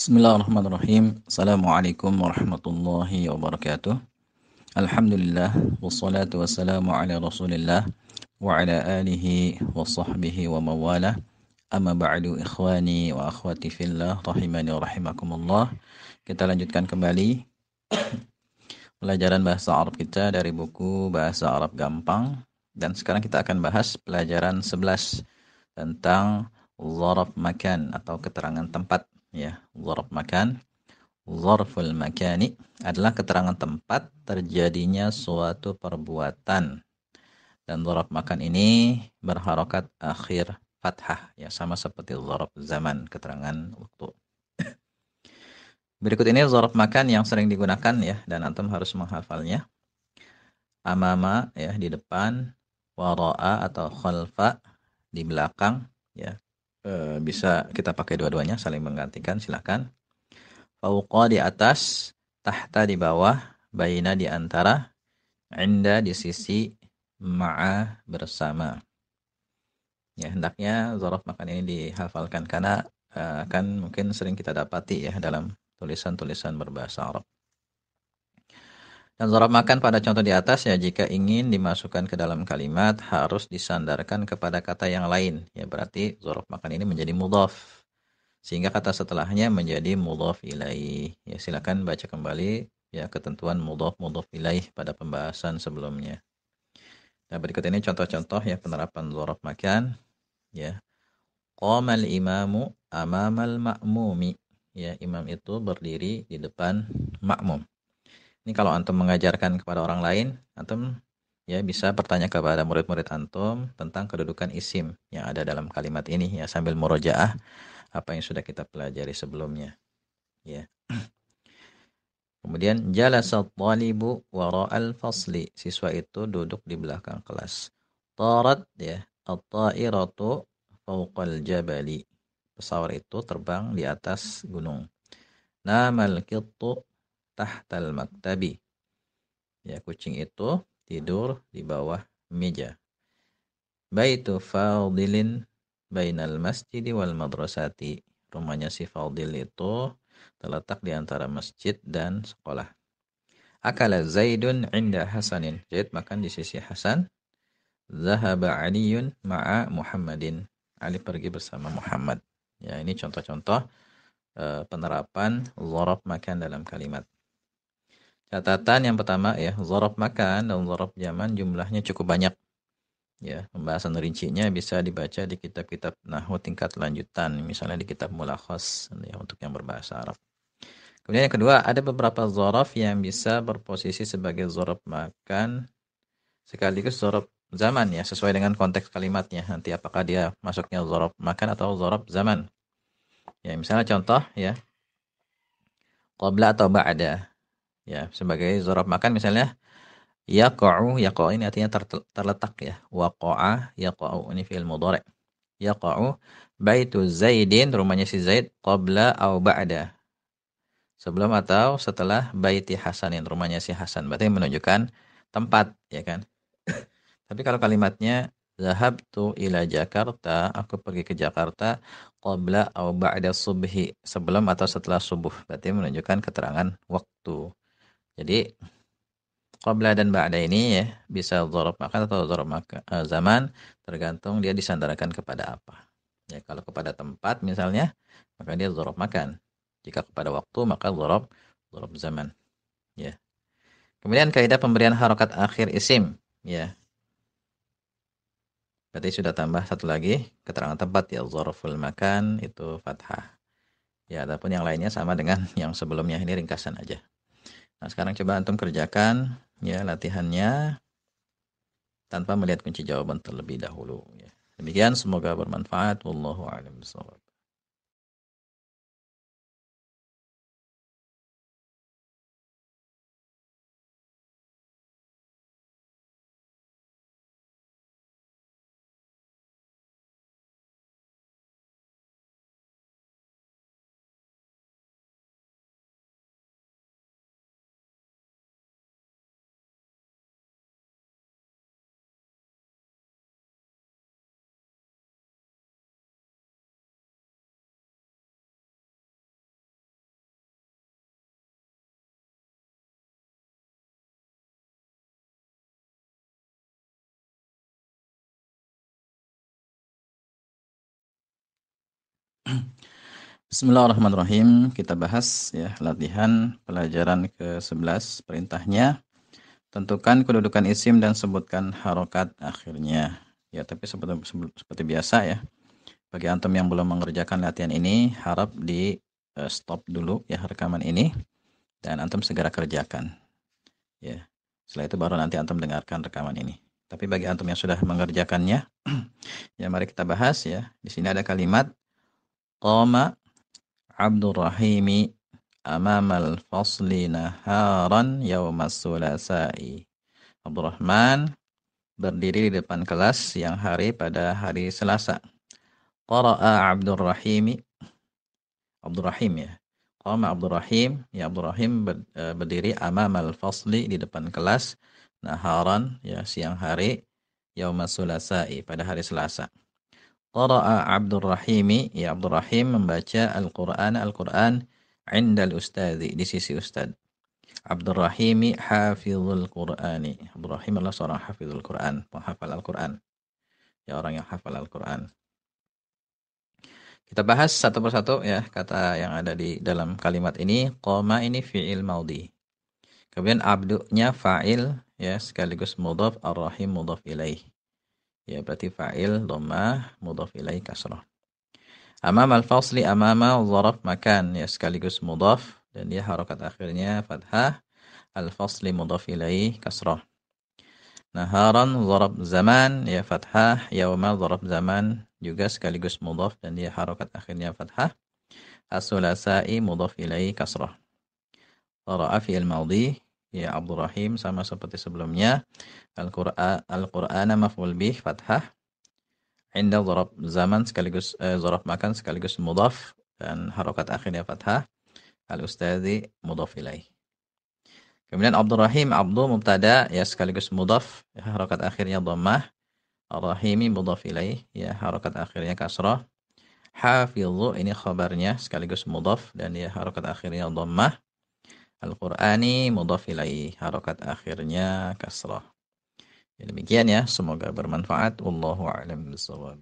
Bismillahirrahmanirrahim. Assalamualaikum warahmatullahi wabarakatuh. Alhamdulillah wassalatu wassalamu ala Rasulillah wa ala alihi wa sahbihi wa mawalah. Amma ba'du ikhwani wa akhwati fillah rahimani wa rahimakumullah. Kita lanjutkan kembali pelajaran bahasa Arab kita dari buku Bahasa Arab Gampang, dan sekarang kita akan bahas pelajaran 11 tentang zarf makan atau keterangan tempat ya. Zarf makan. Zarful makani adalah keterangan tempat terjadinya suatu perbuatan. Dan zarf makan ini berharokat akhir fathah, ya sama seperti zarf zaman, keterangan waktu. Berikut ini zarf makan yang sering digunakan ya, dan antum harus menghafalnya. Amama ya di depan, wara'a atau khalfa di belakang ya. Bisa kita pakai dua-duanya, saling menggantikan, silakan. Fauqa di atas, tahta di bawah, baina di antara, inda di sisi, ma'a bersama. Ya, hendaknya zarf makan ini dihafalkan karena akan mungkin sering kita dapati ya dalam tulisan-tulisan berbahasa Arab. Dan zarf makan pada contoh di atas ya, jika ingin dimasukkan ke dalam kalimat harus disandarkan kepada kata yang lain. Ya, berarti zarf makan ini menjadi mudhaf, sehingga kata setelahnya menjadi mudhaf ilaih. Ya, silakan baca kembali ya ketentuan mudhaf ilaih pada pembahasan sebelumnya. Nah, berikut ini contoh-contoh ya penerapan zarf makan ya. Qamal imamu amamal ma'mumi. Ya, imam itu berdiri di depan makmum. Ini kalau antum mengajarkan kepada orang lain, antum ya bisa bertanya kepada murid-murid antum tentang kedudukan isim yang ada dalam kalimat ini ya, sambil murojaah apa yang sudah kita pelajari sebelumnya ya. Kemudian jalasat thalibu wara'al fasli. Siswa itu duduk di belakang kelas. Tarat ya, at-ta'iratu fawqal jabali. Pesawat itu terbang di atas gunung. Namal qittu tahtal maktabi. Ya, kucing itu tidur di bawah meja. Baitu Fadilin bainal masjidi wal madrasati. Rumahnya si Fadil itu terletak di antara masjid dan sekolah. Akala Zaidun inda Hasanin. Zaid makan di sisi Hasan. Zahaba Aliyun ma'a Muhammadin. Ali pergi bersama Muhammad. Ya, ini contoh-contoh penerapan zarf makan dalam kalimat. Catatan yang pertama ya, zarf makan dan zarf zaman jumlahnya cukup banyak. Ya, pembahasan rincinya bisa dibaca di kitab-kitab nahwu tingkat lanjutan, misalnya di kitab Mulakhas ya, untuk yang berbahasa Arab. Kemudian yang kedua, ada beberapa zarf yang bisa berposisi sebagai zarf makan sekaligus zarf zaman ya, sesuai dengan konteks kalimatnya. Nanti apakah dia masuknya zarf makan atau zarf zaman. Ya, misalnya contoh ya, qabla atau ba'da. Ya, sebagai zarf makan misalnya yaqa'u, yaqa'u ini artinya terletak ya. Waqa'a, yaqa'u ini fi'il mudhari'. Yaqa'u baitu Zaidin, rumahnya si Zaid, qabla au ba'da. Sebelum atau setelah baiti Hasanin, rumahnya si Hasan. Berarti menunjukkan tempat, ya kan? Tapi kalau kalimatnya zahabtu ila Jakarta, aku pergi ke Jakarta qabla au ba'da subhi, sebelum atau setelah subuh. Berarti menunjukkan keterangan waktu. Jadi qabla dan ba'da ini ya bisa dzaraf makan atau dzaraf zaman, tergantung dia disandarkan kepada apa. Ya, kalau kepada tempat misalnya, maka dia dzaraf makan. Jika kepada waktu maka dzaraf zaman, ya. Kemudian kaidah pemberian harokat akhir isim, ya. Berarti sudah tambah satu lagi keterangan tempat ya, dzaraful makan itu fathah. Ya, adapun yang lainnya sama dengan yang sebelumnya, ini ringkasan aja. Nah, sekarang coba antum kerjakan ya latihannya tanpa melihat kunci jawaban terlebih dahulu ya. Demikian, semoga bermanfaat. Wallahu a'lam bishawab. Bismillahirrahmanirrahim. Kita bahas ya latihan pelajaran ke-11. Perintahnya, tentukan kedudukan isim dan sebutkan harokat akhirnya. Ya, tapi seperti biasa ya. Bagi antum yang belum mengerjakan latihan ini, harap di stop dulu ya rekaman ini dan antum segera kerjakan. Ya. Setelah itu baru nanti antum dengarkan rekaman ini. Tapi bagi antum yang sudah mengerjakannya, ya mari kita bahas ya. Di sini ada kalimat qama Abdurrahimi amamal fasli naharan yaumas sulasai. Abdurrahman berdiri di depan kelas siang hari pada hari Selasa. Qara'a Abdurrahim ya. Qama Abdurrahim, ya Abdurrahim berdiri amamal fasli di depan kelas naharan ya siang hari yaumas sulasai pada hari Selasa. Qara'a Abdurrahimi, ya Abdurrahim membaca Al-Quran 'indal ustadzi, di sisi ustad. Abdurrahimi hafizul Qur'ani. Abdurrahim adalah seorang hafizul Qur'an, penghafal Al-Quran. Ya, orang yang hafal Al-Quran. Kita bahas satu persatu ya kata yang ada di dalam kalimat ini. Qoma ini fi'il maudhi. Kemudian abdu'nya fa'il ya sekaligus mudhaf, ar-rahim mudhaf ilaih. Ya berarti fa'il dhammah mudhaf ilaih kasrah. Amam al-fasli amama zaraf makan ya sekaligus mudhaf dan dia harokat akhirnya fathah. Al-fasli mudhaf ilaih kasrah. Naharan zaraf zaman ya fathah. Yauma zaraf zaman juga sekaligus mudhaf dan dia harokat akhirnya fathah. As-sulasai mudhaf ilaih kasrah. Qara'a fi'il maudhi ya Abdurrahim sama seperti sebelumnya. Al-Qur'ana maf'ul bih fathah. Inda zaraf zaman sekaligus zaraf makan sekaligus mudhaf dan harokat akhirnya fathah. Al-ustadzi mudhaf ilaih. Kemudian Abdurrahim, Abdu mubtada ya sekaligus mudhaf, ya, harokat akhirnya dhammah. Ar-Rahimi mudhaf ilaih ya harokat akhirnya kasrah. Hafidhu ini khabarnya sekaligus mudhaf dan ya harokat akhirnya dhammah. Al-Qur'ani mudhaf ilaih harokat akhirnya kasrah. Ya, demikian ya, semoga bermanfaat. Wallahu a'lam bishawab.